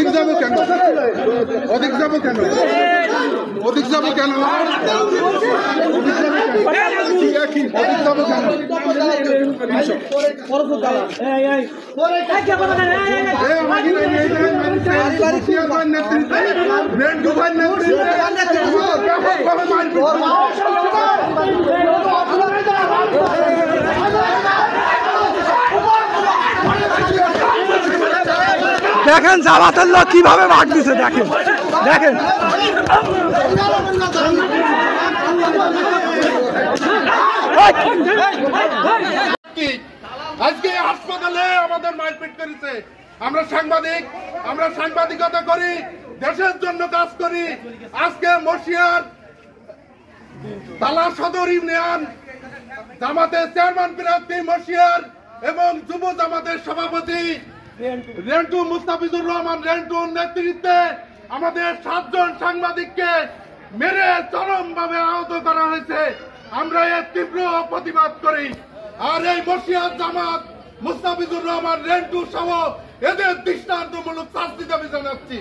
ওদিক যাবো কেন? ওদিক যাবো কেন? ওদিক যাবো কেন? ওদিক যাবো কেন? দেখেন জামাতের লোক কিভাবে মাঠ দিচ্ছে, দেখেন দেখেন আজকে হাসপাতালে আমাদের মারপিট করেছে। আমরা সাংবাদিকতা করি, দেশের জন্য কাজ করি। আজকে মশিয়ার তালা সদর ইউনিয়ন জামাতের চেয়ারম্যান প্রার্থী মশিয়ার এবং যুব জামাতের সভাপতি রেন্টু মুস্তাফিজুর রহমান রেন্টুর নেতৃত্বে আমাদের 7 জন সাংবাদিককে মেরে চরমভাবে আহত করা হয়েছে। আমরা এর তীব্র প্রতিবাদ করি। আর এই মশিয়ার জামাত মুস্তাফিজুর রহমান রেন্টু সহ এদের দৃষ্টান্তমূলক শাস্তি দাবি জানাচ্ছি।